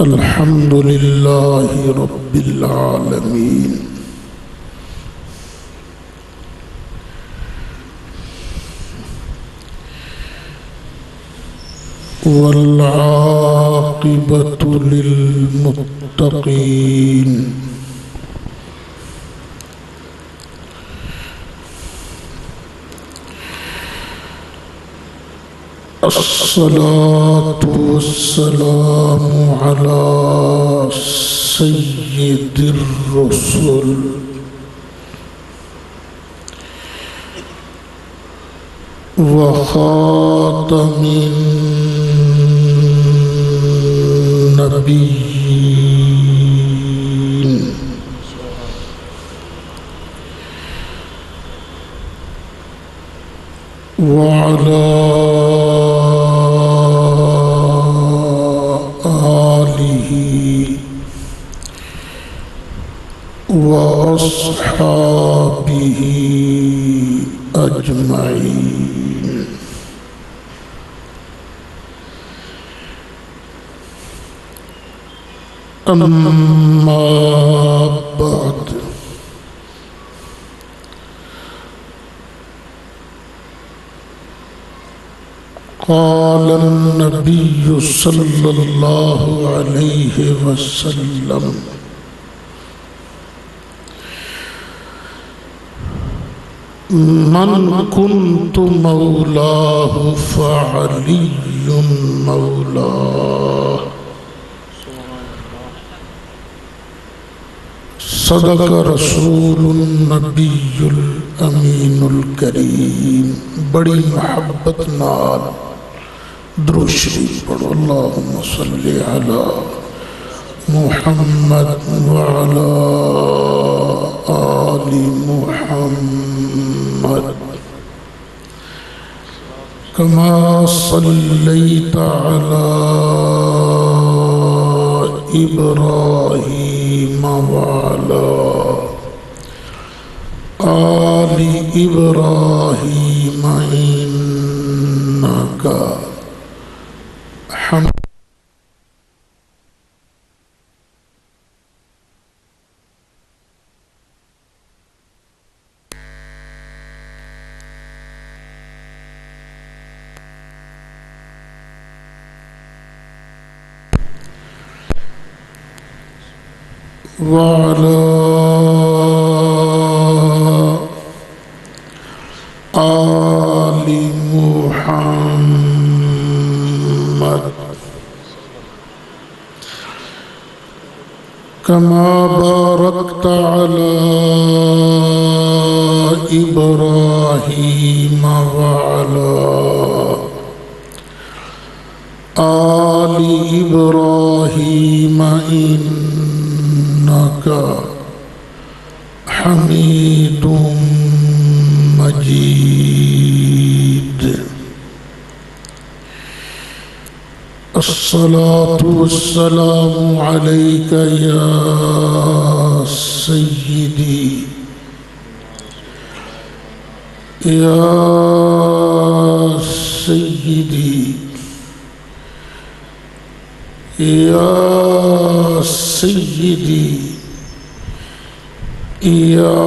الحمد لله رب العالمين والعاقبة للمتقين الصلاة والسلام على سيد الرسل وخاتم النبيين وعلى وأصحابه أجمعين أما بعد قال النبي صلى الله عليه وسلم من كنت مولاه فعلي مولاه صدق رسول النبی الامین الکریم. بڑی محبت نال درود شریف پڑھو. اللہم صلی علی محمد وعلی آل محمد کما صلیت علی ابراہیم وعلی آل ابراہیم انک حمید وعلى آل محمد كما باركت على إبراهيم وعلى آل إبراهيم إنك حميد مجيد. الصلاة والسلام عليك يا سيدي يا سيدي يا سيدي يا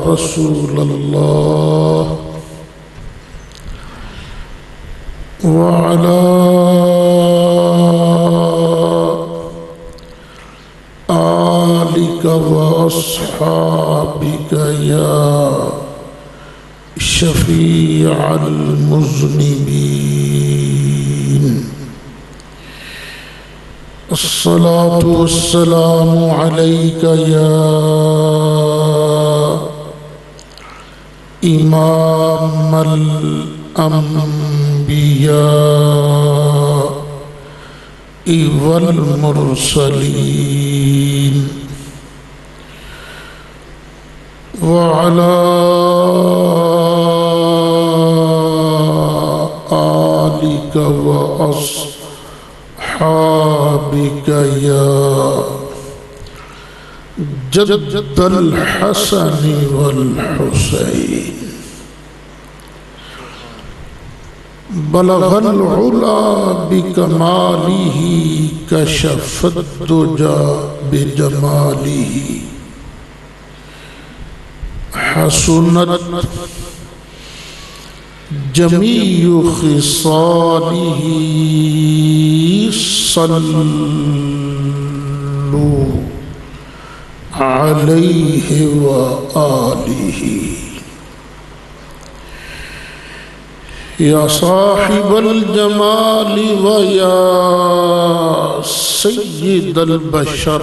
رسول الله وعلى آلك وأصحابك يا شفيع المذنبين. الصلاة والسلام عليك يا إمام الأنبياء والمرسلين وعلى آلك وأصحابك يا جد الحسن والحسين بلغ العلا بکمالہ کشف الدجا بجمالہ حسنت جمیع خصالہ صلوا علیہ وآلہ یا صاحب الجمال ویا سید البشر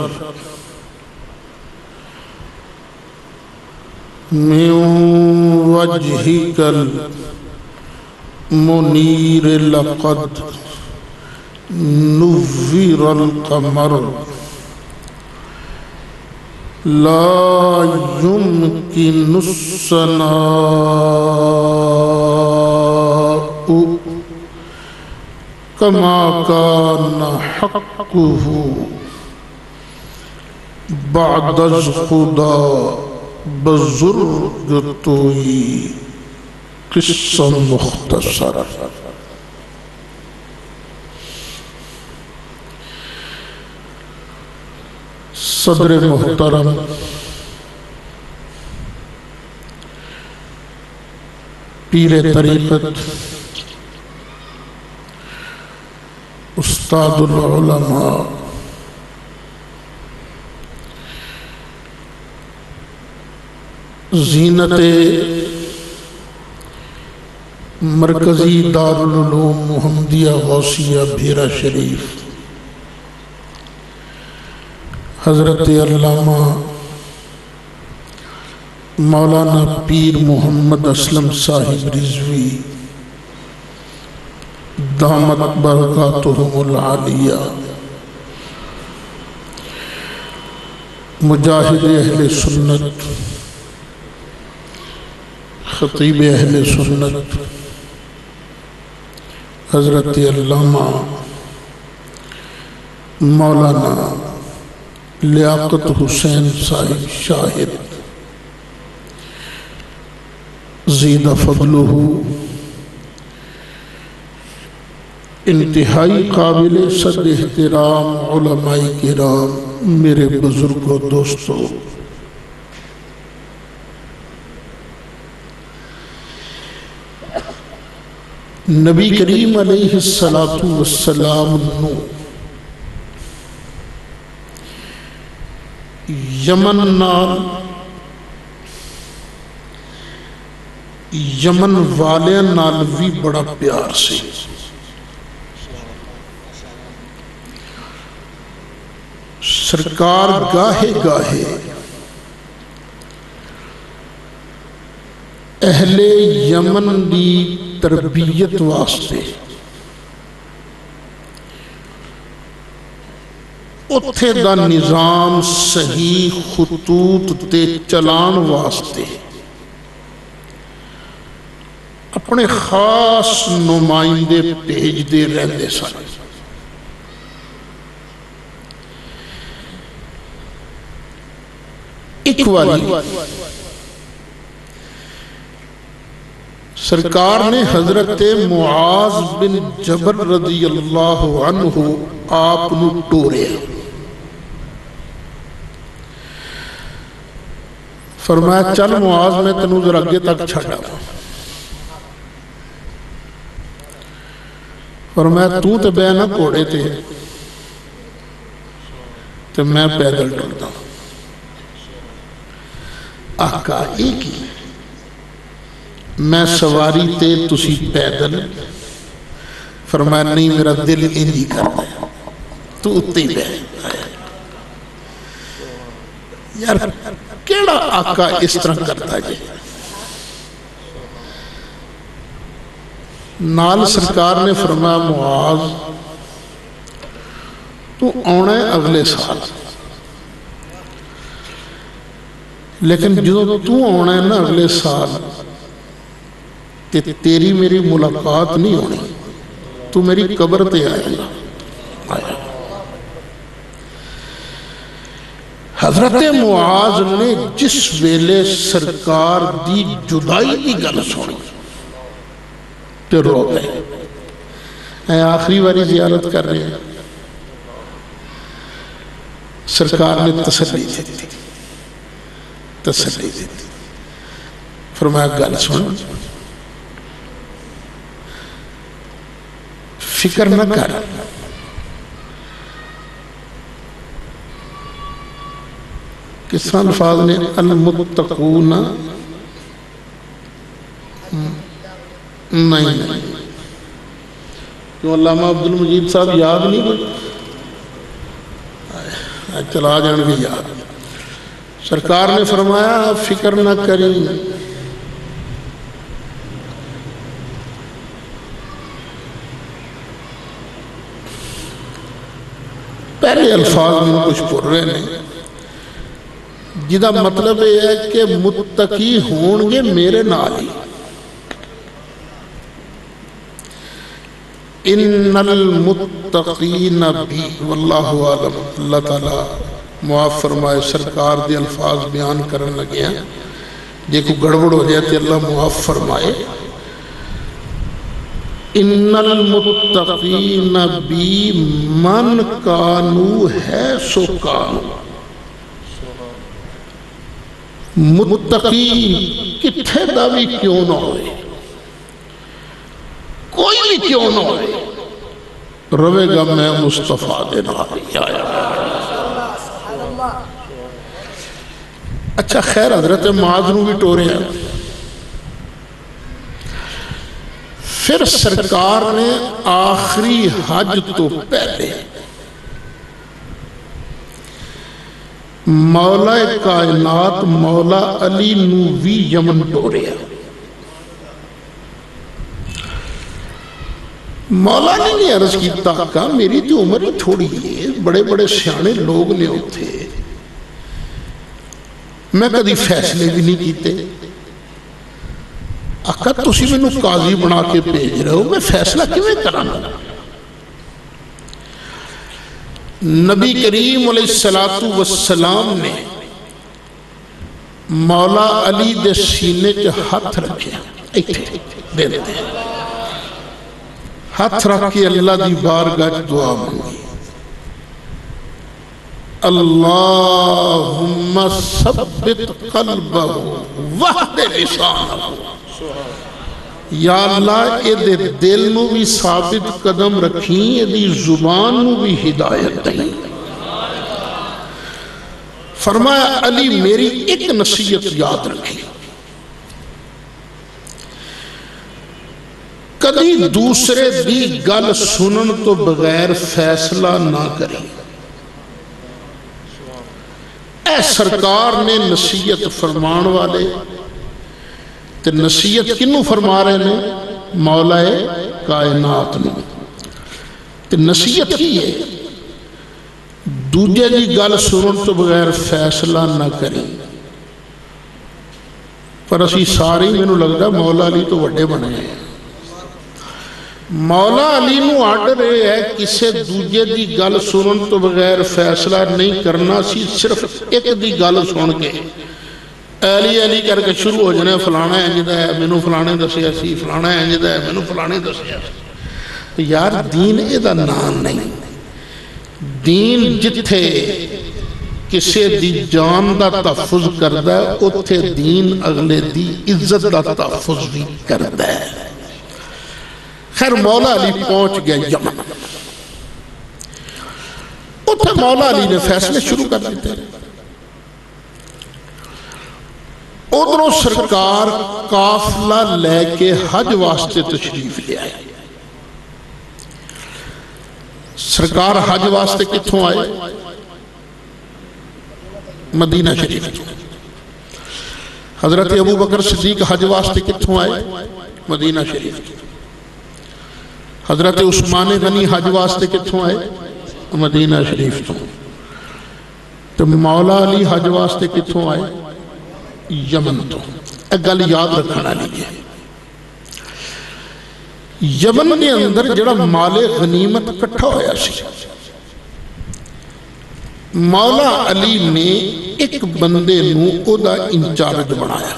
من وجهك المنیر لقد نور القمر لا يمكن الثناء كما كان حقه بعد خدا بزرگ توئی قصہ مختصر صدر محترم پیر طریقت استاد العلماء زینت مرکزی دارالعلوم محمدیہ غوثیہ بھیرا شریف حضرت علامہ مولانا پیر محمد اسلم صاحب رضوی دامت برکاتہم العالیہ مجاہد اہل سنت خطیب اہل سنت حضرت علامہ مولانا لیاقت حسین صاحب شاہد زید فضلہ انتہائی قابل صد احترام علماء کرام، میرے بزرگوں دوستوں، نبی کریم علیہ السلام نو یمن نال یمن والے نال بھی بڑا پیار سے سرکار گاہے گاہے اہل یمن دی تربیت واسطے اتھے دا نظام صحیح خطوط تے چلان واسطے اپنے خاص نمائندے بھیج دے رہندے سن۔ ایک والی سرکار نے حضرت معاذ بن جبل رضی اللہ عنہ آپ نو ٹورے، فرمایا چل معاذ میں تنو ذرا اگے تک چھڑا، فرمایا تو تے بے نہ کوڑے تے تے میں پیدل ٹردا۔ آقا ایک ہی میں سواری تے تسی پیدل، فرمایا نہیں میرا دل انجی کرتا ہے تو اتے بے۔ یار کیڑا آقا اس طرح کرتا ہے؟ نال سرکار نے فرمایا معاذ تو آنا ہے اگلے سال، لیکن جو تو آنا ہے نا اگلے سال تیری میری ملاقات نہیں ہونی، تو میری قبر تے آئے گا۔ حضرت معاذ نے جس ویلے سرکار دی جدائی دی گل سنی تے رو گئے۔ ہیں آخری باری زیارت کر رہے ہیں. سرکار نے تسلی دیتی فرمایا گل سن فکر نہ کر کس الفاظ نے المتقون نہیں کیوں علامہ عبد المجید صاحب یاد نہیں کوئی چلا جان بھی یاد. سرکار نے فرمایا فکر نہ کریں پہلے الفاظ میں کچھ پڑھ رہے ہیں جدا مطلب یہ ہے کہ متقی ہون گے میرے نال ہی. ان المتقین بھی واللہ عالم. اللہ تعالیٰ معاف فرمائے. سرکار دے الفاظ بیان کرن لگے ہیں جے کو گڑبڑ ہو جائے تو اللہ معاف فرمائے. ان المتقین بھی من کانو ہے سو کانو. متقی کتھے دا بھی کیوں نہ ہوئے کوئی بھی کیوں نہ ہوئے روے گا میں مصطفیٰ دے نال آیا. اچھا خیر حضرت معاذ نو بھی ٹورے ہیں. پھر سرکار نے آخری حج تو پہلے مولا کائنات مولا علی نو بھی یمن ٹورے ہیں. مولا نے نہیں عرض کیتا کہ میری تو عمر ہی تھوڑی ہے بڑے بڑے سیانے لوگ نے ہوتے میں کدی فیصلے بھی نہیں کیتے. آقا تسی میں نو قاضی بنا کے بھیج رہے ہو میں فیصلہ کیویں کراں. نبی کریم علیہ السلام نے مولا علی دے سینے کے ہاتھ رکھے ہاتھ رکھ کے اللہ دی بارگاہ دعا مانگی. اللہم ثبت قلبہ وحد لسانہ. یا اللہ اے دے دل نو بھی ثابت قدم رکھیں اے دی زبان نو بھی ہدایت دیں. فرمایا علی میری ایک نصیحت یاد رکھیں کبھی دوسرے دی گل سنن تو بغیر فیصلہ نہ کریں. اے سرکار نے نصیحت فرمان والے تے نصیحت کنوں فرما رہے ہیں مولا کائنات نے. تے نصیحت کی ہے دوجے دی گل سنن تو بغیر فیصلہ نہ کریں. پر اسی سارے میں نو لگتا مولا علی تو وڈے بنے ہیں. مولا علی نو آرڈر ہے کسے دوجے دی گل سنن تو بغیر فیصلہ نہیں کرنا. سی صرف ایک دی گل سن کے علی علی کر کے شروع ہو جانے فلانا انجدہ ہے مینو فلانے دسیا سی فلانا انجدہ ہے مینو فلانے دسیا سی. یار دین اے دا نام نہیں. دین جتھے کسے دی جان دا تحفظ کردہ ہے اتھے دین اگلے دی عزت دا تحفظ بھی کردہ ہے. خیر مولا علی پہنچ گیا یمن. اتھے مولا علی نے فیصلے شروع کر دیتے. ادھروں سرکار قافلہ لے کے حج واسطے تشریف لے آئے. سرکار حج واسطے کتھوں آئے مدینہ شریف. حضرت ابو بکر صدیق حج واسطے کتھوں آئے مدینہ شریف. حضرت عثمان غنی حج واسطے کتھوں آئے مدینہ شریف تو مولا علی حج واسطے کتھوں آئے یمن تو. ایک گل یاد رکھنا لیجئے یمن کے اندر جڑا مال غنیمت کٹھا ہویا سی مولا علی نے ایک بندے نو او دا انچارج بنایا.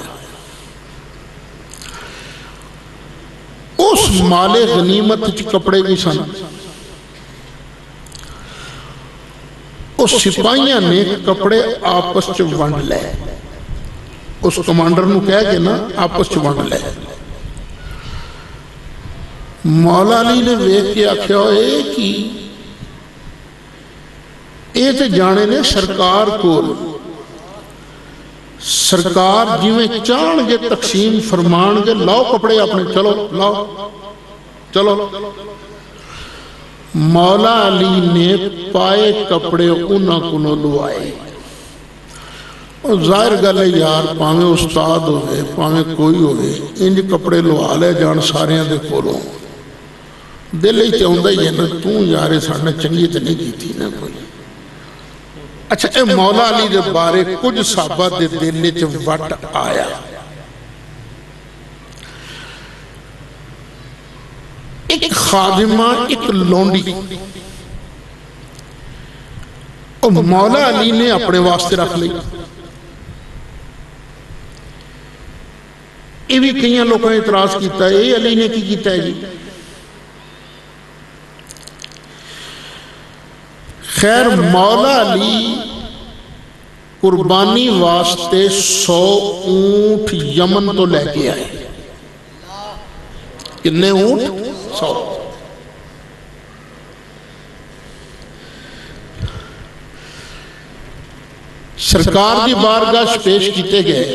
اس مال غنیمت کپڑے بھی سن. اس سپاہیاں نے کپڑے آپس چ ونڈ لے, اس کمانڈر نو کہہ کے نا آپس چ ونڈ لے. مولا علی نے ویکھ کے آکھیا اے کی اے تے جانے نے سرکار کول, سرکار جویں چاہن گے تقسیم فرمان گے, لاؤ کپڑے اپنے, چلو لاؤ چلو. مولا علی نے پائے کپڑے انہاں کولوں لوائے. ظاہر گل ہے یار, پاویں استاد ہوئے پاویں کوئی ہوئے, انج کپڑے لوا لے جان ساریاں دے کولوں. دل ہی چاہندا ہی ہے نا, تو یار ساڈے نال چنگی تے نہیں کیتی نا کوئی. اچھا اے مولا علی دے بارے کچھ صحابہ دے دل وچ وٹ آیا. ایک خادمہ, ایک لونڈی, اور مولا علی نے اپنے واسطے رکھ لی. یہ بھی کئی لوگوں نے اعتراض کیتا ہے, یہ علی نے کی کیتا ہے جی. خیر مولا علی قربانی واسطے 100 اونٹ یمن تو لے کے آئے. کتنے اونٹ؟ 100. سرکار دی بارگاہ پیش کیتے گئے.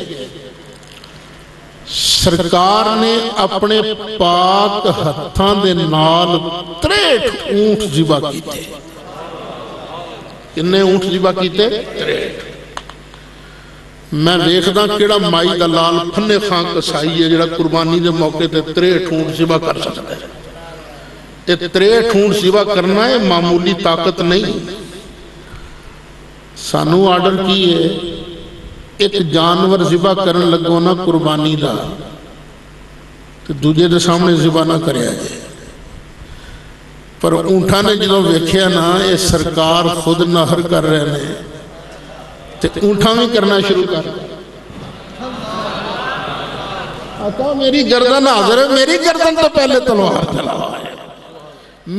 سرکار نے اپنے پاک ہتھاں دے نال 63 اونٹ ذبح کیتے. کتنے اونٹ ذبح کیتے؟ 63. میں دیکھدا کیڑا مائی دا لال پھنے خان کسائی ہے جڑا قربانی دے موقع تے 63 اونٹ ذبح کر سکتا ہے. یہ 63 اونٹ ذبح کرنا ہے معمولی طاقت نہیں. سانو آرڈر کی ہے ایک جانور ذبح کرن لگو نا قربانی دا تو دوجے دے سامنے ذبح نہ کریا جائے. پر اونٹھا نے جدوں ویکھیا نا یہ سرکار خود نہر کر رہے ہیں تو اونٹھا بھی کرنا شروع کر. آقا میری گردن حاضر ہے, میری گردن تو پہلے تلوار چلاوا ہے,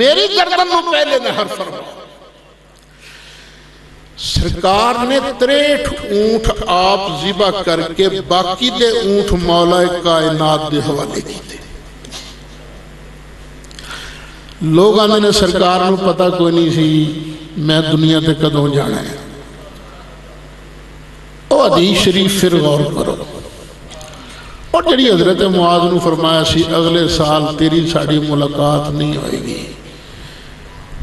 میری گردن تو پہلے نہر فرما. سرکار نے 63 اونٹ آپ ذبح کر کے باقی دے اونٹ مولا کائنات دے حوالے کی تھے. لوگ آنے نے سرکار نو پتہ کوئی نہیں سی میں دنیا تے کدوں جانا ہے. او حدیث شریف پھر غور کرو. اور جڑی حضرت معاذ نو فرمایا سی اگلے سال تیری ساڑی ملاقات نہیں ہوئے گی,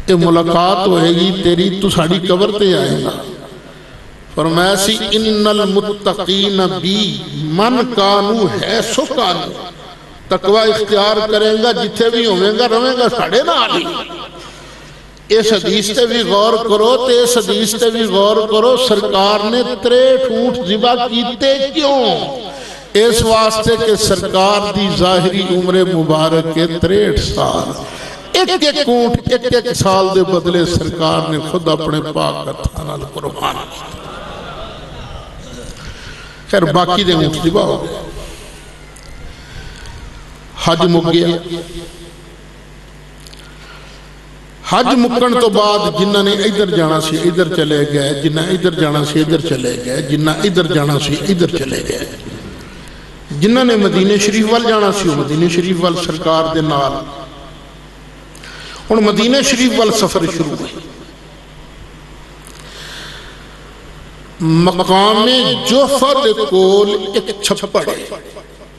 یہ ملاقات ہوئے گی تیری تو ساڑی قبر تے آئے گا. فرمایا سی ان المتقین بی من کانو ہے سو کانو, تقوی اختیار کریں گا جتھے بھی ہوئیں گا رویں گا ساڑے نہ آلی. اس حدیث تے بھی غور کرو تے اس حدیث تے بھی غور کرو. سرکار نے 63 اونٹ ذبح کیتے کیوں؟ اس واسطے کہ سرکار دی ظاہری عمر مبارک کے 63 سال, ایک ایک اونٹ ایک ایک سال دے بدلے سرکار نے خود اپنے پاک ہتھاں نال قربان کیتا. خیر باقی دے اونٹ ذبح ہو گئے. حج مک گیا. حج مکن تو بعد جنہ نے ادھر جانا سی ادھر چلے گئے, جنہ ادھر جانا سی ادھر چلے گئے, جنہ ادھر جانا سی ادھر چلے گئے. جنہ نے مدینہ شریف وال جانا سی وہ مدینہ شریف وال سرکار دے نال. اور مدینہ شریف وال سفر شروع ہوئی. مقام جوفہ دے کول ایک چھپڑ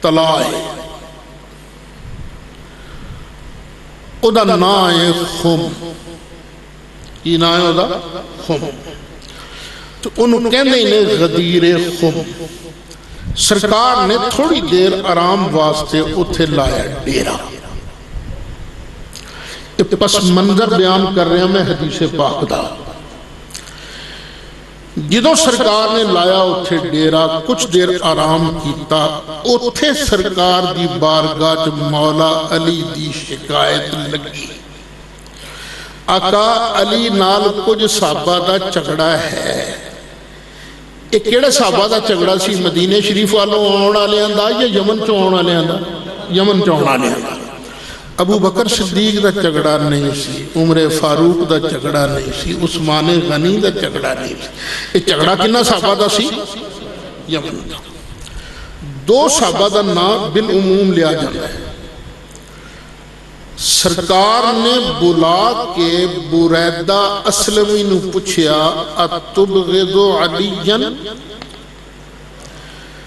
تلاء ہے, او دا نام ہے خم. کی نام ہے او دا؟ خم. تو انہوں کہنے نے غدیر خم. سرکار نے تھوڑی دیر آرام واسطے اتھے لایا ڈیرا. پس منظر بیان کر رہے ہیں میں حدیث پاک دا. جدوں سرکار نے لایا اتھے ڈیرا کچھ دیر آرام کیتا, اتھے سرکار دی بارگاہ مولا علی دی شکایت لگی. آقا علی نال کچھ صحابہ دا چگڑا ہے. ایک کیڑے صحابہ دا چگڑا سی؟ مدینہ شریف والوں آن والے دا یا یمن چوں آن والے دا؟ یمن چوں آن والے دا. ابو بکر صدیق دا جھگڑا نہیں سی، عمر فاروق دا جھگڑا نہیں سی، عثمان غنی دا جھگڑا نہیں سی. یہ جھگڑا کنہ صحابہ دا سی؟ یمن دا. دو صحابہ دا نام بالعموم لیا جاتا ہے. سرکار نے بلا کے بریدہ اسلمی نو پوچھیا اتبغض علیاً،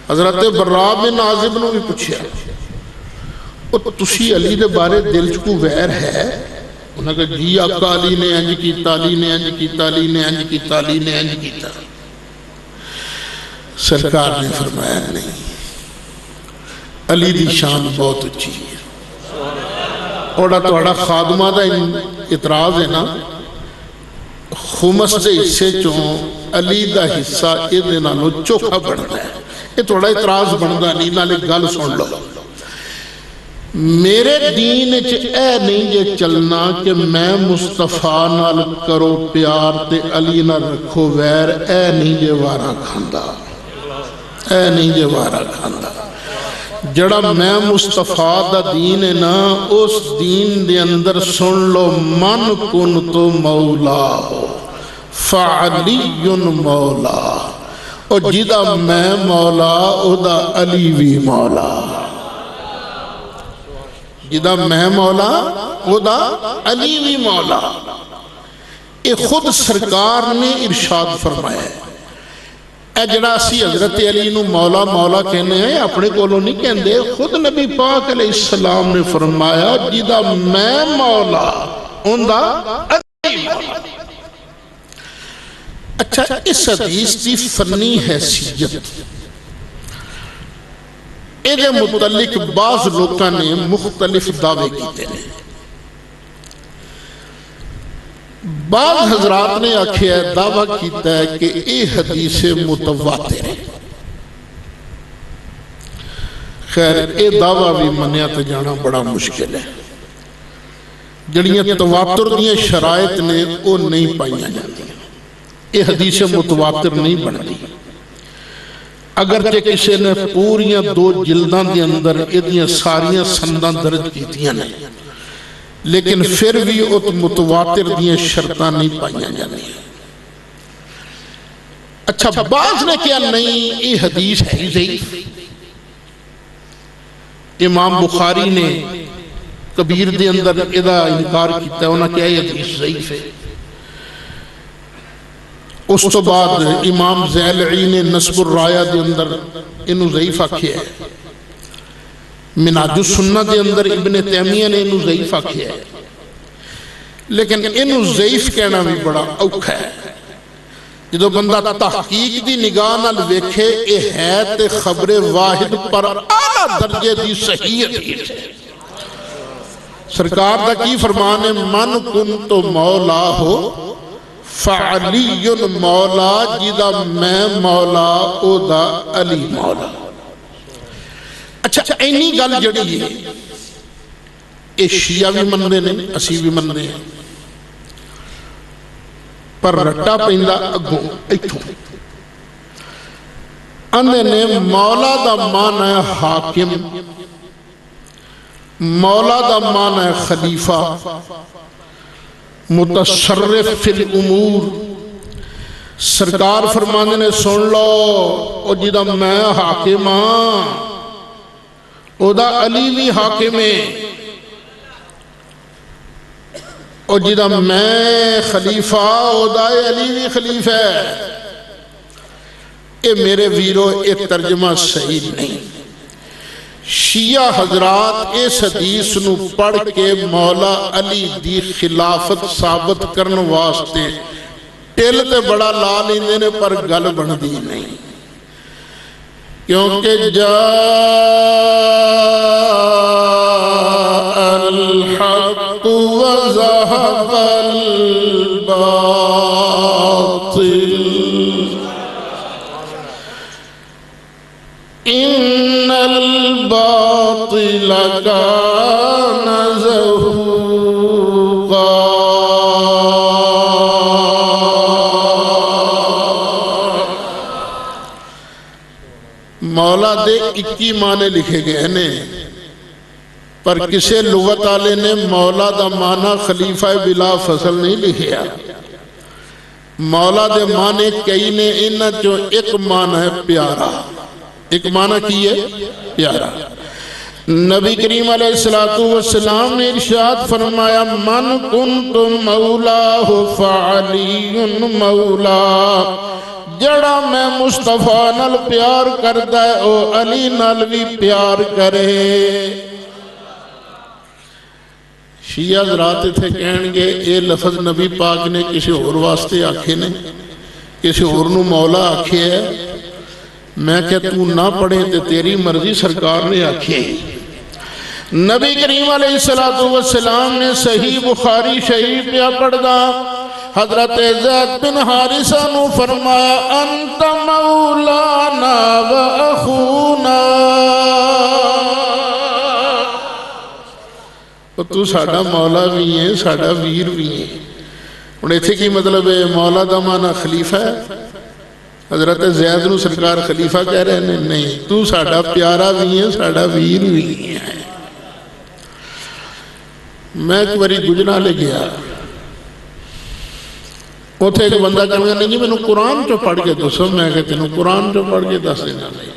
حضرت براء بن عازب نو بھی پوچھیا تسی علی دے بارے دل چکو ویر ہے؟ انہوں نے کہا جی آقا علی نے انج کیتا، علی نے انج کیتا، علی نے انج کیتا، علی نے انج کیتا. سرکار نے فرمایا نہیں، علی دی شان بہت اچھی ہے. اور توڑا خادمہ دا اعتراض ہے نا، خمس دے حصے چون علی دا حصہ ادھے نالو چوکھا بڑھتا ہے. یہ توڑا اعتراض بڑھتا نہیں، نالے گل سن لو. میرے دین اے نہیں جے چلنا کہ میں مصطفیٰ نال کرو پیار تے علی نال رکھو ویر، اے نہیں جے وارا کھاندا، اے نہیں جے وارا کھاندا. جڑا میں مصطفیٰ دا دین ہے نا، اس دین دے اندر سن لو من کنت مولا ہو فعلی مولا، اور جدا میں مولا او دا علی بھی مولا. جدا میں مولا او دا علی بھی مولا. یہ خود سرکار نے ارشاد فرمایا ہے. اے جڑا سی حضرت علی نو مولا مولا کہنے ہیں اپنے کولوں نہیں کہندے، خود نبی پاک علیہ السلام نے فرمایا جدا میں مولا ان دا علی مولا. اچھا، اس حدیث کی فنی حیثیت اے متعلق بعض لوگوں نے مختلف دعوے کیتے ہیں. بعض حضرات نے آکھیا ہے، دعویٰ کیتا ہے کہ اے حدیث متواتر ہے. خیر اے دعویٰ بھی منیات جانا بڑا مشکل ہے. جڑیاں تواتر دیاں شرائط نے وہ نہیں پائیاں جاتی. اے حدیث متواتر نہیں بنتی. اگرچہ کسی نے پوریاں 2 جلدان دے اندر ادھیاں ساریاں سنداں درج کیتیاں نے، لیکن پھر بھی ات متواتر دیاں شرطاں نہیں پائیاں جاتی. اچھا، بعض نے کیا نہیں یہ حدیث ہے ضعیف. امام بخاری نے کبیر دے اندر ادھا انکار کیتا ہے، انہاں کیا یہ حدیث ضعیف ہے. اس تو بعد امام زیلعی نے نصب الرایہ دے اندر انہوں ضعیف آکھیا ہے. منہاج السنہ دے اندر ابن تیمیہ نے انہوں ضعیف آکھیا ہے. لیکن انہوں ضعیف کہنا بھی بڑا اوکھا ہے. جدو بندہ تحقیق دی نگاہ نال ویکھے اے ہے تے خبر واحد پر اعلیٰ درجے دی صحیح حدیث ہے. سرکار دا کی فرمان ہے، من کنت مولا ہو فعلی مولا، جدا میں مولا او دا علی مولا. اچھا، اینی گل جڑی ہے اے شیعہ بھی مندے نے، اسی بھی مندے ہیں، پر رٹا پہندہ اگوں ایتھوں. اندے نے مولا دا معنی ہے حاکم، مولا دا معنی ہے خلیفہ، متصرف فی الامور. سرکار فرمانے نے سن لو او جدا میں حاکم ہاں او دا علی بھی حاکم ہے، او جدا میں خلیفہ او دا علی بھی خلیفہ ہے. اے میرے ویرو اے ترجمہ صحیح نہیں. شیعہ حضرات اس حدیث نو پڑھ کے مولا علی دی خلافت ثابت کرن واسطے ٹل تے بڑا لا لیندے نے، پر گل بندی نہیں. کیونکہ جاء الحق وزہق الباطل ان الباطل کان زہوقا. مولا دے 21 معنی لکھے گئے ہیں. پر کسے لغت والے نے مولا دا معنی خلیفہ بلا فصل نہیں لکھیا. مولا دے معنی کئی نے، انہاں چوں ایک معنی ہے پیارا. ایک معنی کی ہے؟ پیارا. نبی کریم علیہ السلام نے ارشاد فرمایا من کنت مولاہ فعلی مولا. جڑا میں مصطفیٰ نال پیار کردا ہے او علی نال بھی پیار کرے. شیعہ حضرات تھے کہن گے اے لفظ نبی پاک نے کسی اور واسطے آکھے نے، کسی اور نو مولا آکھے ہے. میں کہ تو نہ پڑھے تے تیری مرضی، سرکار نے آکھے. نبی کریم علیہ السلام نے صحیح بخاری شریف پہ پڑھدا حضرت زید بن حارثہ نو فرمایا انت مولانا و اخونا. تو ساڑھا مولا بھی ہے، ساڑھا ویر بھی ہے. انہیں ایتھے کی مطلب ہے مولا دا معنی خلیفہ ہے. حضرت زید نو سرکار خلیفہ کہہ رہے ہیں نہیں، تو ساڑھا پیارا بھی ہے، ساڑھا ویر بھی ہے. میں ایک باری گجرا لے گیا، اتھے ایک بندہ کہنے نہیں جی میں نے قرآن جو پڑھ کے دسو. میں کہتے ہیں قرآن جو پڑھ کے دس دینا نہیں.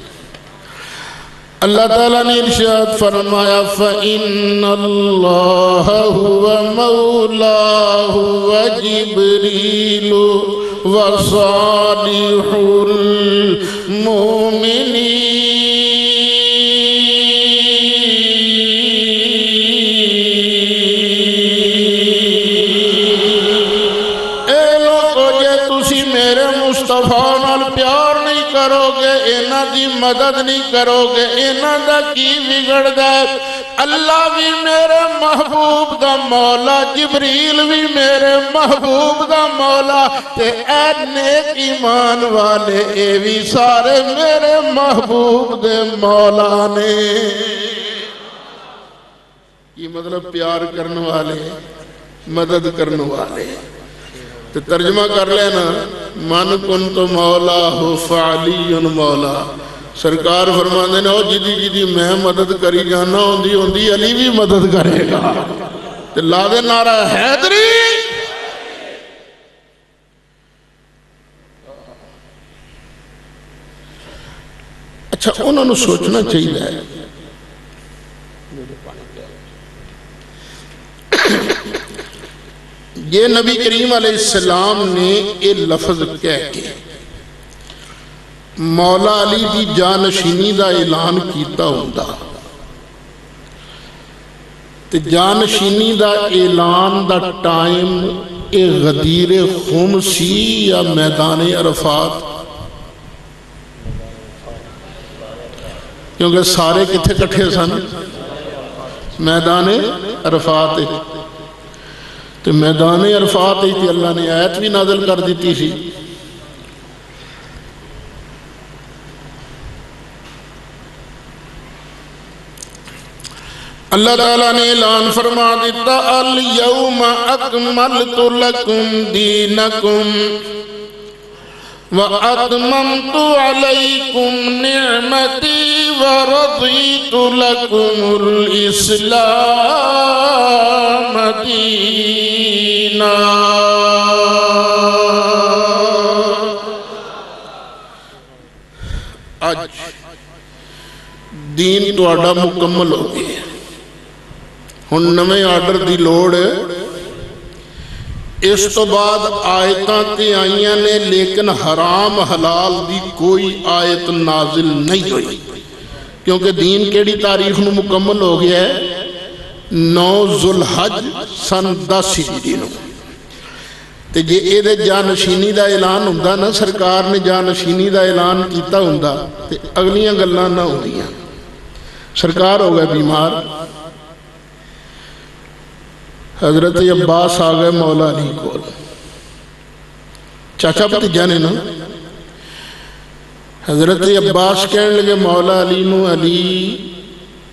اللہ تعالیٰ نے ارشاد فرمایا فَإِنَّ اللَّهَ هُوَ مَوْلَاهُ وَجِبْرِيلُ وَصَالِحُ الْمُؤْمِنِينَ. مصطفیٰ نال پیار نہیں کرو گے، انہاں دی مدد نہیں کرو گے، انہاں دا کی بگڑدا ہے؟ اللہ بھی میرے محبوب دا مولا، جبریل بھی میرے محبوب دا مولا، تے اے نیک ایمان والے اے بھی سارے میرے محبوب دے مولا نے. یہ مطلب پیار کرنے والے، مدد کرنے والے. تو ترجمہ کر لینا من کنت مولا فعلی مولا. سرکار فرما دینا ہو جدی جدی میں مدد کری جانا ہوندی ہوندی علی بھی مدد کرے گا. تو لا دے نعرہ حیدری. اچھا انہوں نے سوچنا چاہیے ہے یہ نبی کریم علیہ السلام نے یہ لفظ کہہ کے مولا علی دی جانشینی دا اعلان کیتا ہوندا. تے جانشینی دا اعلان دا ٹائم اے غدیر خم سی یا میدان عرفات؟ کیونکہ سارے کتھے کٹھے سن؟ میدان عرفات. تو میدان عرفات ہی تھی اللہ نے آیت بھی نازل کر دیتی تھی. اللہ تعالیٰ نے اعلان فرما دیتا اليوم اکملت لکم دینکم وَأَتْمَمْتُ عَلَيْكُمْ نِعْمَتِي وَرَضِيتُ لَكُمُ الْإِسْلَامَ دِينًا. آج دین تو آڈا مکمل ہو گئے. ہن نمیں آڈر دی لوڑ اس تو بعد آیتاں تے آئیاں نے لیکن حرام حلال دی کوئی آیت نازل نہیں ہوئی کیونکہ دین کیڑی تاریخ نو مکمل ہو گیا ہے 9 ذوالحج سن 10 ہجری نو. تے جے اے دے جانشینی دا اعلان ہوندا نا سرکار نے جانشینی دا اعلان کیتا ہوندا تے اگلیاں گلاں نہ ہوندیاں. سرکار ہو گئے بیمار. حضرت عباس آ گئے مولا علی کو. چاچا بھتیجا نے نا. حضرت عباس کہنے لگے مولا علی نو علی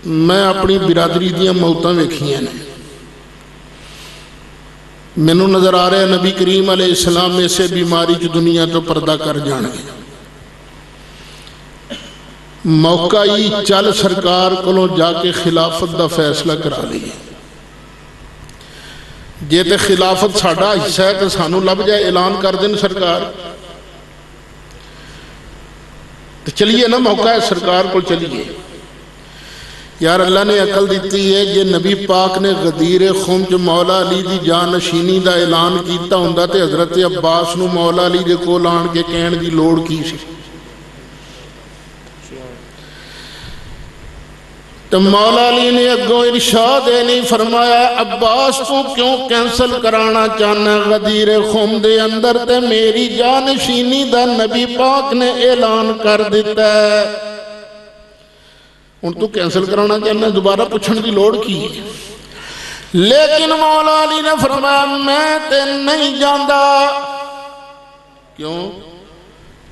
میں اپنی برادری دیاں موتاں ویکھیاں نے. مینوں نظر آ رہا ہے نبی کریم علیہ السلام اسے بیماری کی دنیا تو پردہ کر جانے. موقع ہی چل سرکار کو جا کے خلافت دا فیصلہ کرا لیے. جے تے خلافت ساڈا حصہ ہے تو سانو لب جائے اعلان کر دیں سرکار. تو چلیے نا، موقع ہے سرکار کو چلیے. یار اللہ نے عقل دیتی ہے. جے نبی پاک نے غدیر خم جو مولا علی دی جانشینی دا اعلان کیتا ہوندا تے حضرت عباس نو مولا علی دے کول آن کے کہن دی لوڑ کی سی؟ تو مولا علی نے اگوں ارشاد نہیں فرمایا، عباس تو کیوں کینسل کرانا چاہنا غدیر خم دے اندر تے میری جانشینی دا نبی پاک نے اعلان کر دیتا ہے، ان تو کینسل کرانا چاہنا دوبارہ پوچھن دی لوڑ کی؟ لیکن مولا علی نے فرمایا میں تے نہیں جاندا. کیوں؟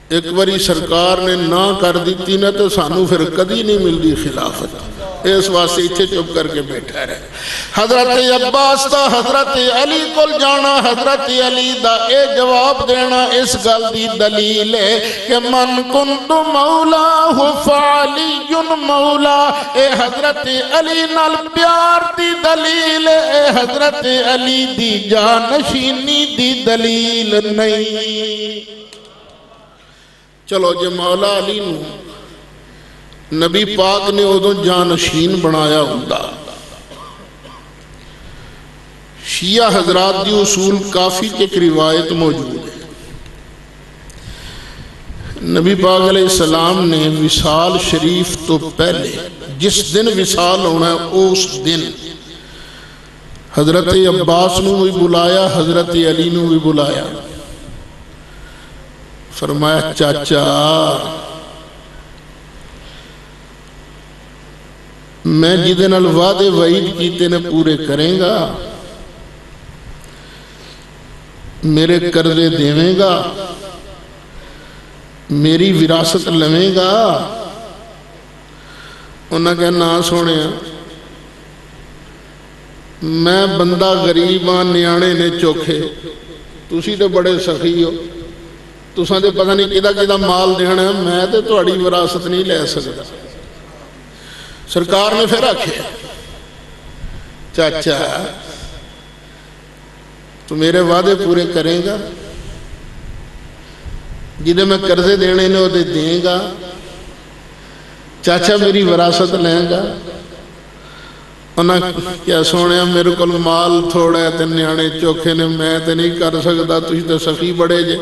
ایک باری سرکار نے نہ کر دیتی نا تو سانو پھر کدی نہیں ملتی خلافت. اس واسطے اتنے چپ کر کے بیٹھا رہے. حضرت عباس دا حضرت علی کو جانا، حضرت علی دا اے جواب دینا اس گل دی دلیل ہے کہ من کنت مولا فعلی مولا. اے حضرت علی نال پیار دی دلیل، اے حضرت علی دی جانشینی دی دلیل نہیں. چلو جے مولا علی نو نبی پاک نے ادو جانشین بنایا ہوندا. شیعہ حضرات دی اصول کافی کی ایک روایت موجود ہے. نبی پاک علیہ السلام نے وصال شریف تو پہلے جس دن وصال ہونا ہے اس دن حضرت عباس نو بھی بلایا، حضرت علی نو بھی بلایا. فرمایا چاچا میں جدے نال وعدے وعید کیتے نے پورے کریں گا، میرے قرضے دیویں گا، میری وراثت لویں گا؟ انہاں کہا نا سونے میں بندہ غریب ہاں، نیانے نے چوکھے، تسی تے بڑے سخی ہو، تساں تے پتہ نہیں کدا کدا مال دینا ہے، میں تے تہاڈی وراثت نہیں لے سکتا. سرکار نے پھر آکھیا چاچا تو میرے وعدے پورے کریں گا، جنہیں میں قرضے دینے نے وہ دیں گا، چاچا میری وراثت لیں گا؟ انہاں کیا سونے میرے کو مال تھوڑا ہے تے نیانے چوکھے نے، میں تے نہیں کر سکتا، تسی تے سخی بڑے جے،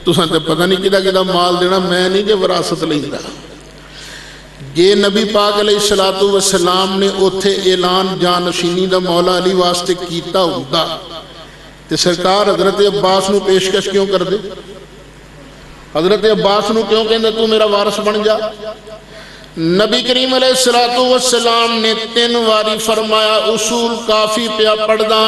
تساں تے پتہ نہیں کدا کدا مال دینا، میں نہیں جے وراثت لیندا. یہ نبی پاک علیہ السلام نے اوتھے اعلان جانشینی دا مولا علی واسطے کیتا ہوندا تے سرکار حضرت عباس نو پیشکش کیوں کر دے؟ حضرت عباس نو کیوں کہندے تو میرا وارث بن جا؟ نبی کریم علیہ السلام نے 3 واری فرمایا، اصول کافی پیا پڑھدا.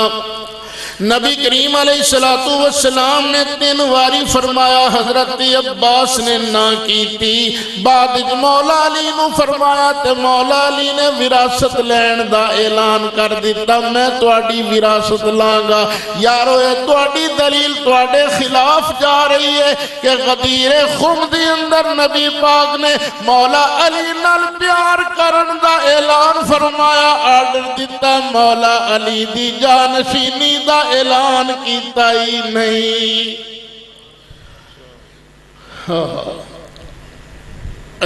نبی کریم علیہ السلام نے 3 واری فرمایا، حضرت عباس نے نہ کیتی. بعد مولا علی نو فرمایا تے مولا علی نے وراثت لین دا اعلان کر دیتا، میں تواڈی وراثت لانگا. یارو اے تواڈی دلیل تواڈے خلاف جا رہی ہے کہ غدیر خم دے اندر نبی پاک نے مولا علی نال پیار کرن دا اعلان فرمایا، آرڈر دیتا، مولا علی دی جانشینی دا اعلان کیتا ہی نہیں.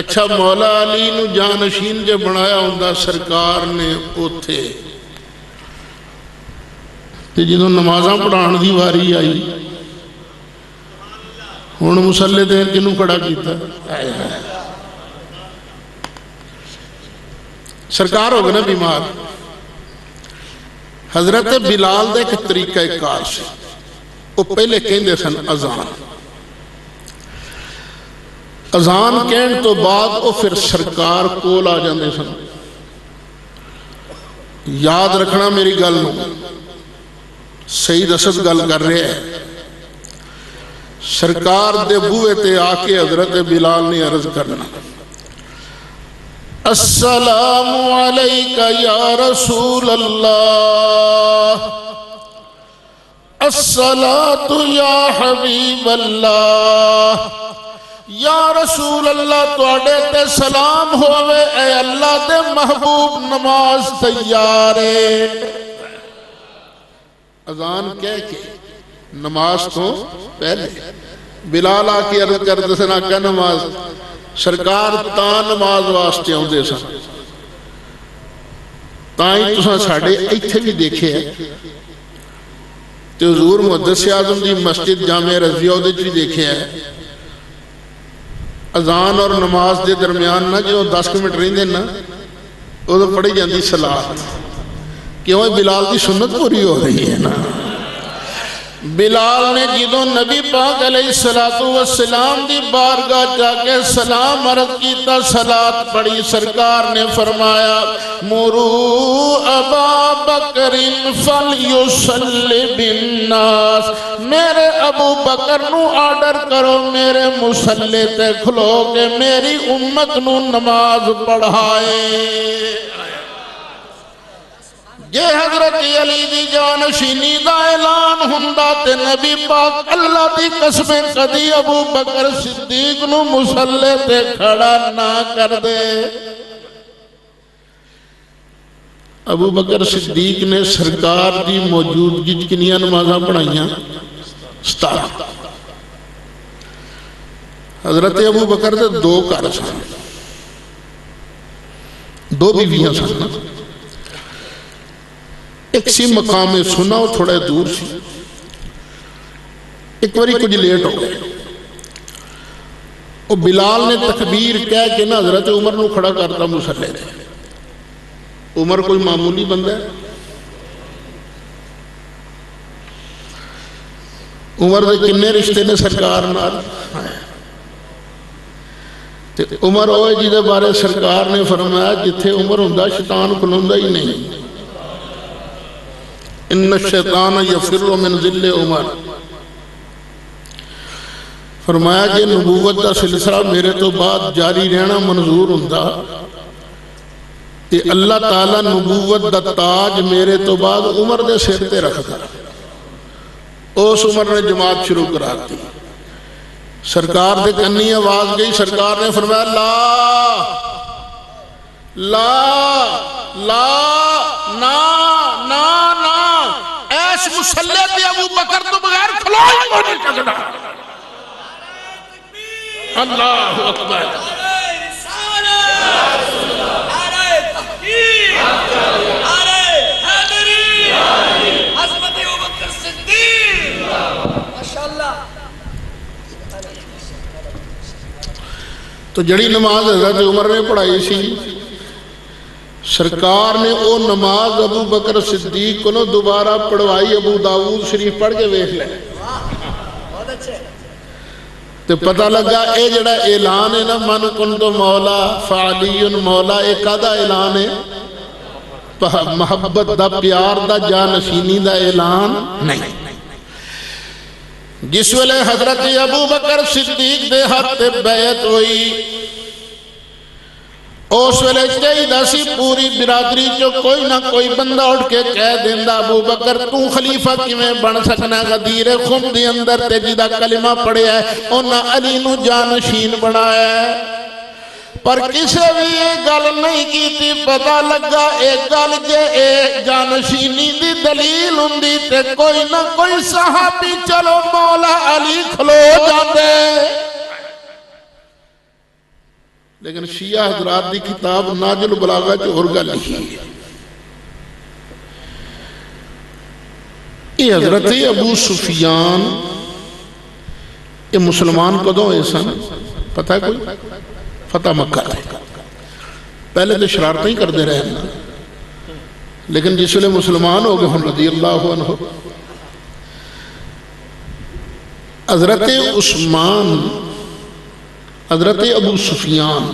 اچھا مولا علی نو جانشین جو بنایا ہوندا سرکار نے اوتھے تے جدوں نمازاں پڑھان دی واری آئی، ہن مصلی تے کنوں کھڑا کیتا؟ سرکار ہو گئے نا بیمار. حضرت بلال دا ایک طریقہ کار سے وہ پہلے کہندے سن اذان، اذان کہن تو بعد وہ پھر سرکار کول آ جاندے سن. یاد رکھنا میری گل نو، سید اسد گل کر رہے ہیں. سرکار دے بوئے تے آ کے حضرت بلال نے عرض کرنا، السلام علیکہ یا رسول اللہ، الصلاۃ یا حبیب اللہ، یا رسول اللہ تواڈے تے سلام ہووے اے اللہ دے محبوب نماز تیار ہے۔ اذان کہہ کے نماز تو پہلے بلال آ کے عرض کرتے سن آقا نماز سرکار تاں نماز واسطے آؤندے سن تائیں تساں ساڈے ایتھے بھی دیکھے ہے تے حضور محدث اعظم دی مسجد جامع رضویہ دے وچ بھی دیکھے ہے اذان اور نماز دے درمیان نہ جو 10 منٹ رہندے نا وہ پڑھی جاندی صلاۃ کیوں بلال دی سنت پوری ہو رہی ہے نا۔ بلال نے جدوں نبی پاک علیہ السلام دی بارگاہ جا کے سلام عرض کیتا صلاۃ پڑھی سرکار نے فرمایا مرو ابا بکر فلیصلی بالناس، میرے ابو بکر نو آرڈر کرو میرے مصلی تے کھلو کے میری امت نو نماز پڑھائے۔ یہ حضرت علی دی جانشینی دا اعلان ہوندا تے نبی پاک اللہ دی قسمیں کدی ابو بکر صدیق نو مصلی تے کھڑا نہ کر دے۔ ابو بکر صدیق نے سرکار دی موجودگی کنیاں نمازاں پڑھائیاں 17۔ حضرت ابو بکر دے 2 گھر سن، 2 بیویاں سن، ایک سی مقام سنا وہ تھوڑا دور سی، ایک باری کچھ لیٹ ہو گئے، وہ بلال نے تکبیر کہہ کے نا حضرت عمر نو کھڑا کرتا مصلی تھے۔ عمر کوئی معمولی بندہ ہے، عمر دے کنے رشتے نے سرکار نال، عمر ہوئے جی دے بارے سرکار نے فرمایا جتھے عمر ہوندا شیطان کھلوندا ہی نہیں، ان الشیطان یفر من ذل عمر۔ فرمایا کہ نبوت دا سلسلہ میرے تو بعد جاری رہنا منظور ہوندا تے اللہ تعالیٰ نبوت دا تاج میرے تو بعد عمر دے سر تے رکھدا، اس عمر نے جماعت شروع کرا دی۔ سرکار دے کنی آواز گئی، سرکار نے فرمایا لا لا لا نا نا نا، ایس مصلی تے ابو بکر تو بغیر کھلوئی کو نہیں سکتا۔ اللہ اکبر، تو جڑی نماز حضرت عمر نے پڑھائی سی سرکار نے او نماز ابو بکر صدیق کو دوبارہ پڑھوائی، ابو داؤد شریف پڑھ کے ویکھ لے تو پتہ لگا اے جڑا اعلان ہے نا من کنت مولا فعلی مولا، ایک آدھا اعلان ہے محبت دا پیار دا جانشینی دا اعلان نہیں۔ جس ویلے حضرت ابو بکر صدیق دے ہاتھ بیعت ہوئی اس ویلے چاہیدا سی پوری برادری چو کوئی نہ کوئی بندہ اٹھ کے کہہ دیندا ابو بکر تو خلیفہ کیویں بن سکنا، غدیر خم دے اندر تے جدا کلمہ پڑھیا ہے انہاں علی نو جانشین بنایا ہے، پر کسے بھی یہ گل نہیں کیتی۔ پتہ لگا ایک گل جے اے جانشینی دی دلیل ہوندی تے کوئی نہ کوئی صحابی چلو مولا علی کھلو جاندے، لیکن شیعہ حضرات دی کتاب ناجل البلاغہ جو اور گل لکھی ہے۔ یہ حضرت ابو سفیان یہ مسلمان کدوں ہوئے سن پتہ ہے کوئی؟ فتح مکہ ہے، پہلے تو شرارتیں ہی کردے رہے ہیں، لیکن جس ویلے مسلمان ہو گئے ہم رضی اللہ عنہ۔ حضرت عثمان، حضرت ابو سفیان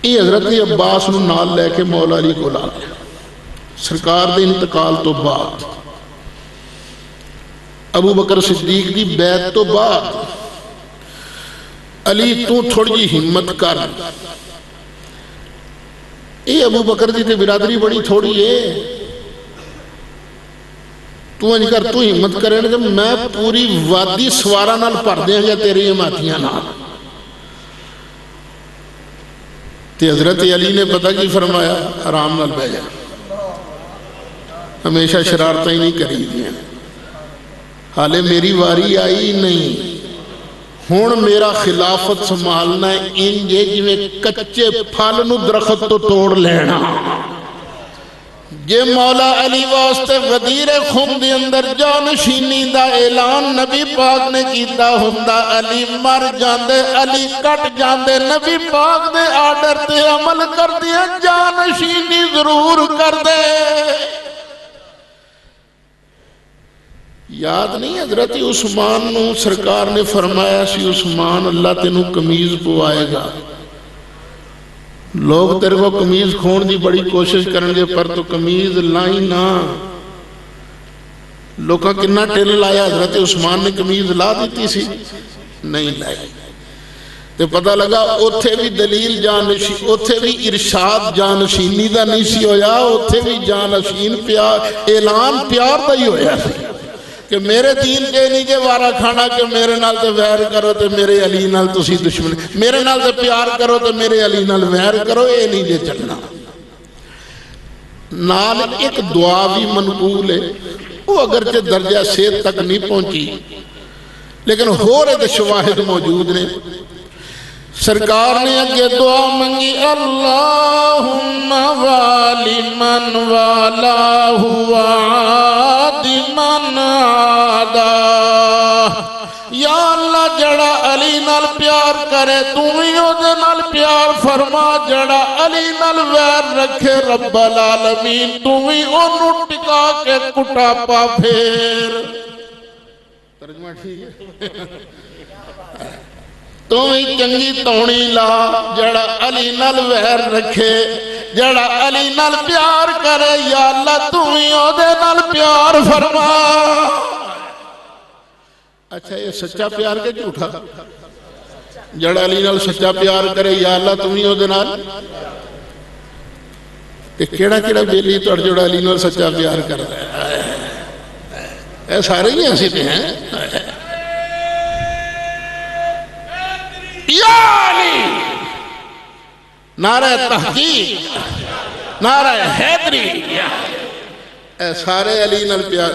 یہ حضرت عباس نو نال لے کے مولا علی کو لا گیا سرکار دے انتقال تو بعد، ابو بکر صدیق دی بیعت تو بعد علی تو تھوڑی جی ہمت کر، اے ابو بکر دی تے برادری بڑی تھوڑی ہے، تو انج کر تو ہمت کرے نا میں پوری وادی سوارا نال پڑھ دیا گیا تیری حمایتیاں نال. تے حضرت علی نے پتہ کی فرمایا آرام نال بہ جا ہمیشہ شرارتیں ہی نہیں کری دیا حالے میری واری آئی نہیں ہون میرا خلافت سنبھالنا ہے انجے جویں کچے پھل نو درخت تو توڑ لینا جے مولا علی واسطے غدیر خم دے اندر جانشینی دا اعلان نبی پاک نے کیتا ہوندا علی مر جاندے علی کٹ جاندے نبی پاک دے آرڈر تے عمل کر دیا جانشینی ضرور کر دے. یاد نہیں حضرت عثمان نو سرکار نے فرمایا سی عثمان اللہ تینوں قمیض پوائے گا لوگ تیرے کو قمیض کھون دی بڑی کوشش کرنگے پر تو قمیض لائی نا لوگاں کنا ٹیل لایا حضرت عثمان نے قمیض لا دیتی سی نہیں لائی تے پتہ لگا اوتھے بھی دلیل جانشین اوتھے بھی ارشاد جانشینی دا نہیں سی ہویا اوتھے بھی جانشین پیار اعلان پیار دا ہی ہویا سی کہ میرے دین کے نہیں جے وارا کھانا کہ میرے نال تے ویر کرو تے میرے علی نال تسی دشمن میرے نال تے پیار کرو تے میرے علی نال ویر کرو اے نہیں جے چلنا نال ایک دعا بھی منقول ہے وہ اگرچہ درجہ سید تک نہیں پہنچی لیکن ہو رہے دے شواہد موجود نے سرکار نے اگے دعا منگی اللہم والی من والا وعادی من عادا یا اللہ جڑا علی نال پیار کرے تمہیں دے نال پیار فرما جڑا علی نال ویر رکھے رب العالمین تمہیں انہوں ٹکا کے کٹا پا پھیر ترجمہ ٹھیک ہے تمہیں چنگی تونی لا جڑا علی نال ویر رکھے جڑا علی نال پیار کرے یا اللہ تمہیں دے نال پیار فرما. اچھا یہ سچا پیار کے جھوٹا جڑا علی نال سچا پیار کرے یا اللہ تمہیں دے نال کہ کیڑا کیڑا بیلی تو جڑا علی نال سچا پیار کر رہا ہے اے سارے ہی ایسی پہ ہیں یا علی نعرہ تحقیق نعرہ حیدری اے سارے علی نال پیار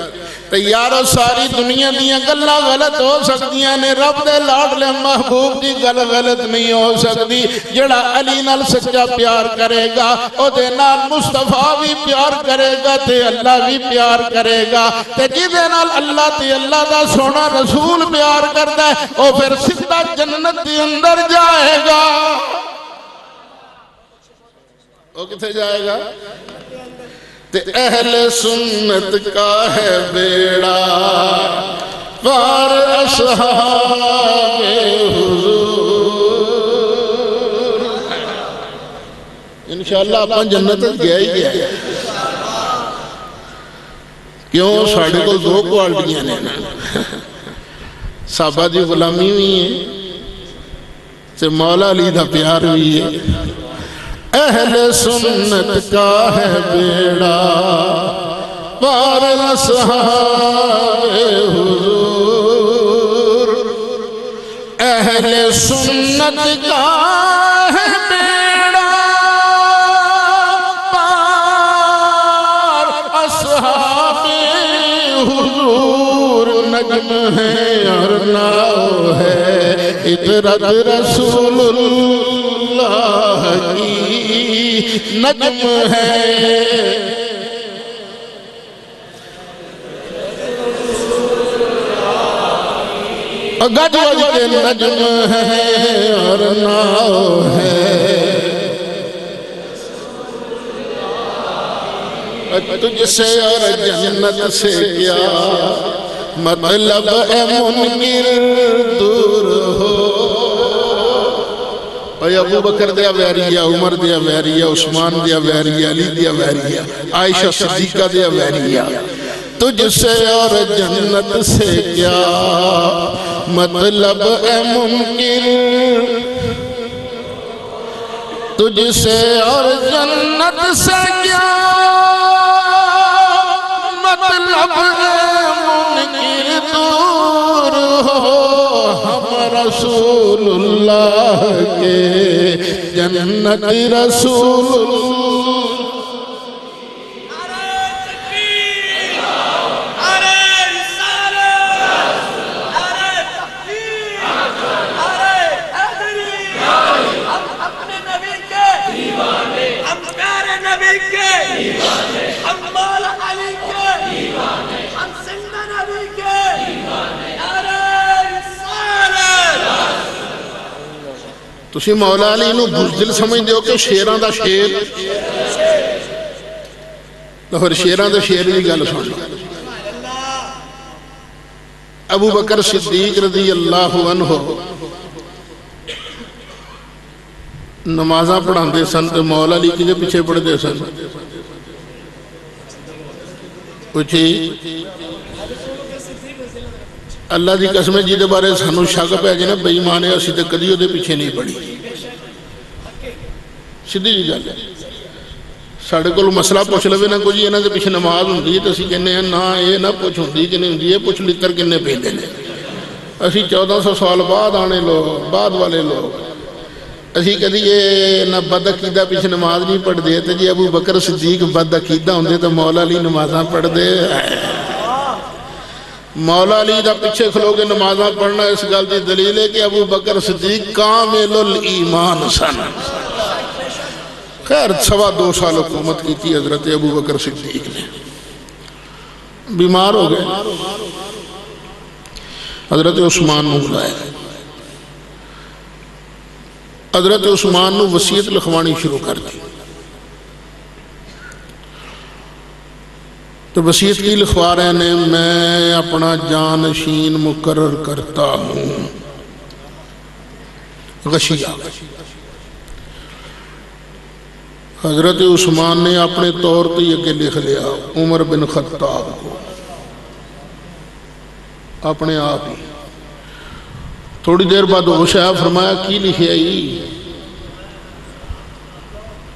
تیارو ساری دنیا دیاں گلہ غلط ہو سکتیاں نے رب دے لاڈلے محبوب دی گل غلط نہیں ہو سکتی جڑا علی نال سچا پیار کرے گا او دے نال مصطفیٰ بھی پیار کرے گا تے اللہ بھی پیار کرے گا تے جدے نال اللہ تے اللہ دا سونا رسول پیار کرتا ہے او پھر سدھا جنت دی اندر جائے گا. او کتے جائے گا تے اہل سنت کا ہے بیڑا پار اصحاب حضور انشاءاللہ اپنا جنت گیا ہی گیا ہے کیوں ساڑھے کو دو کوالٹیاں نے صحابہ دی غلامی ہوئی ہے تے مولا علی دا پیار ہوئی ہے. اہل سنت کا ہے بیڑا پار اصحاب حضور اہل سنت کا ہے بیڑا پار اصحاب حضور نجم ہے اور ناؤ ہے عطرت رسول اللہ کی نجم ہے گج گج کے نجم ہے اور ناؤ ہے تجھ سے اور جنت سے کیا مطلب اے منکر دور ہو. اور ابو بکر دیا ویریہ عمر دیا ویریہ عثمان دیا ویریہ علی دیا ویریہ عائشہ صدیقہ دیا ویریہ تجھ سے اور جنت سے کیا مطلب اے منکر تجھ سے اور جنت سے کیا مطلب منکر دور ہو ہم رسول اللہ کے جنت رسول تسی مولا علی نو بزدل سمجھ دیو کہ شیران دا شیر تو پھر شیران دا شیر بھی گل سن لو ابو بکر صدیق رضی اللہ عنہ نمازاں پڑھان دے سن تو مولا علی کی پیچھے پڑھ دے سن پوچھی اللہ دی قسم جی دے بارے سانو شک پہ جی نا بے ایمان ہے اسی تے کدی دے پیچھے نہیں پڑھی سیدھی جی گل ہے ساڈے کول مسئلہ پوچھ لوے نا کوئی انہاں دے پیچھے نماز ہوندی ہے تے اسی کہنے ہیں نا اے نہ پوچھ ہوندی کہ نہیں ہوندی ہے پوچھ لتر کنے پیندے نے اسی 1400 سال بعد آنے لوگ بعد والے لوگ اسی کدی یہ نہ بد عقیدہ پیچھے نماز نہیں پڑھ دے تے جی ابو بکر صدیق بد عقیدہ ہوندے تے مولا علی نمازاں پڑھ دے مولا علی دا پیچھے کھلو کے نمازاں پڑھنا اس گل دی دلیل ہے کہ ابو بکر صدیق کامل الایمان سن خیر 2.25 سال حکومت کی تھی حضرت ابو بکر صدیق نے بیمار ہو گئے حضرت عثمان نو بلائے حضرت عثمان نو وصیت لکھوانی شروع کر دی تو وصیت کی لکھوا رہے ہیں میں اپنا جانشین مقرر کرتا ہوں غشیہ حضرت عثمان نے اپنے طور پہ یہ کہ لکھ لیا عمر بن خطاب کو اپنے آپ ہی تھوڑی دیر بعد ہوش آیا فرمایا کی لکھے آئی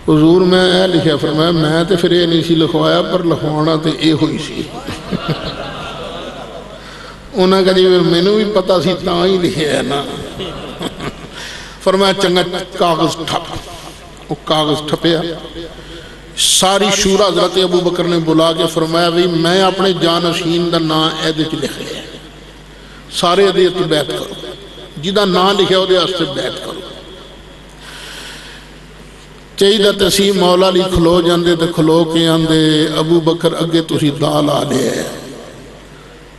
حضور میں اے لکھیا فرمایا میں تے پھر یہ نہیں سی لکھوایا پر لکھوانا تے اے ہوئی سی انہاں کہا جی میں نے بھی پتا سی تاں ہی لکھیا ہے نا فرمایا چنگا کاغذ ٹھپ وہ کاغذ ٹھپیا ساری شورا حضرت ابو بکر نے بلا کے فرمایا بھی میں اپنے جانشین دا نام ایدے چ لکھ لیا سارے ایدے تو بیعت کرو جدہ نام لکھیا ہو دے اس سے بیعت کرو چاہیدہ تسی مولا علی کھلو جاندے تے کھلو کے آندے ابو بکر اگے تسی دال آ لے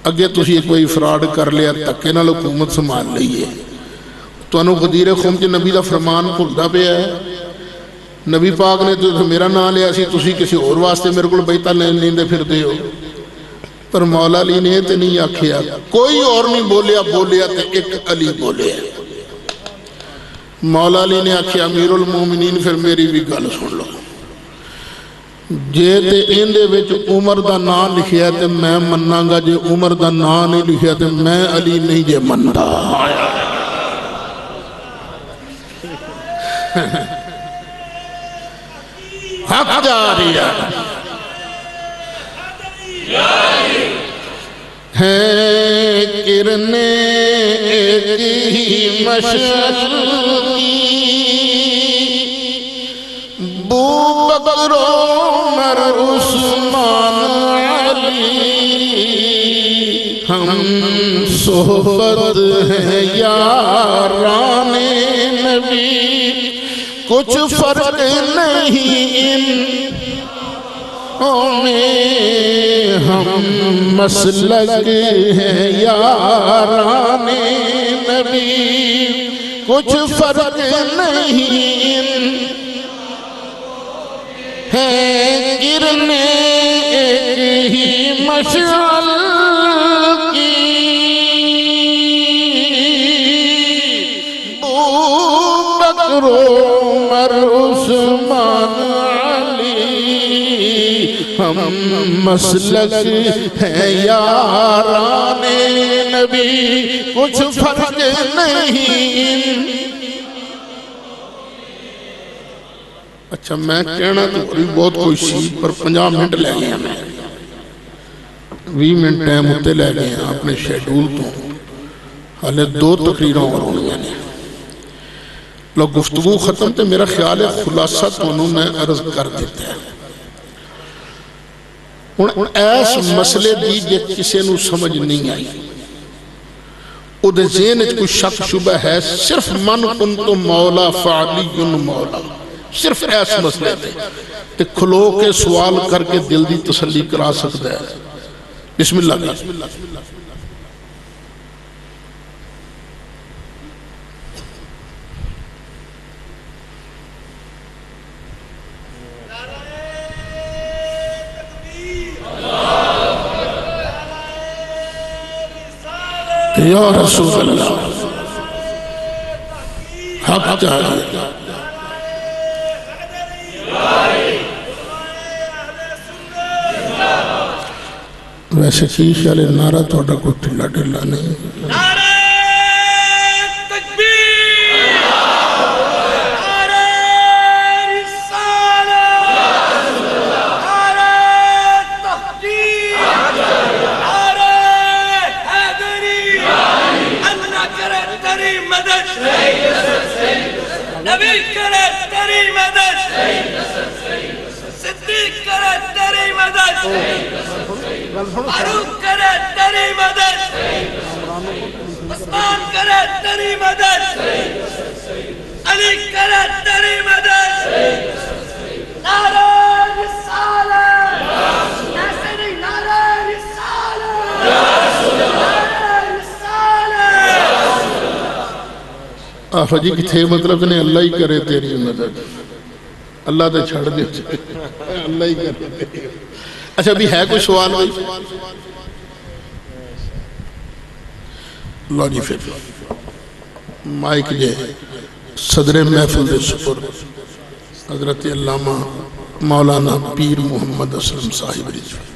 اگے تسی کوئی فراڈ کر لیا تکے نال حکومت سنبھال لئیے تو انہوں غدیر خم کے نبی دا فرمان بھولدا پیا ہے نبی پاک نے تو میرا نام لیا سی تسی کسی اور واسطے میرے کو بیتا لیندے پھر دے ہو پر مولا علی نے تے نہیں آکھیا کوئی اور نہیں بولیا تے ایک علی بولیا مولا علی نے آکھیا امیر المومنین پھر میری بھی گل سن لو جے تے ایندے وچ عمر دا نام لکھیا تے میں مننا گا جے عمر دا نام نہیں لکھیا تے میں علی نہیں جے مندا حق جاری ہے کرنے ایک مشعل کی بو بکر عمر عثمان علی ہم صحبت ہیں یاران نبی کچھ فرق نہیں میں ہم مسلک ہیں یاران نبی کچھ فرق نہیں ہے گرنے ایک ہی مشعل کی بو بکر عمر عثمان ہم مسلک ہیں یاران نبی کچھ فرق نہیں اچھا میں کہنا تو بہت کوئی سی پر 50 منٹ لے گیا میں 20 منٹ ٹائم ہوتے لے گئے ہیں اپنے شیڈول تو حالے 2 تقریروں اور ہونے ہیں لوگ گفتگو ختم تے میرا خیال ہے خلاصہ تو انہوں میں عرض کر دیتے ہیں ان ایس مسئلے دی جے کسے نو سمجھ نہیں آئی او دے ذہن وچ کوئی شک شبہ ہے صرف من کنتو مولا فعلی مولا صرف ایس مسئلے تے کھلو کے سوال کر کے دل دی تسلی کرا سکتا ہے بسم اللہ یا رسول اللہ حق چاہیے ویسے کی خیال نعرہ توڑا کوئی ٹھلا ٹھلا نہیں نعرہ تکبیر نعرہ رسالت نعرہ تحقیق نعرہ حیدری اللہ کرے تیری مدد نبی کرے تیری مدد صدیق کرے تیری مدد فاروق کرے تیری مدد عثمان کرے تیری مدد علی کرے تیری مدد نعرہ رسالت ناصری نعرہ رسالت نعرہ رسالت آفا جی کتھے مطلب نے اللہ ہی کرے تیری مدد اللہ دے چھڑ دے اللہ ہی کرے تیری مدد اچھا بھی ہے کوئی سوال ہوئی اللہ جی پھر مائک جے صدر محفل دے سپر حضرت علامہ مولانا پیر محمد اسلم صاحب رضوی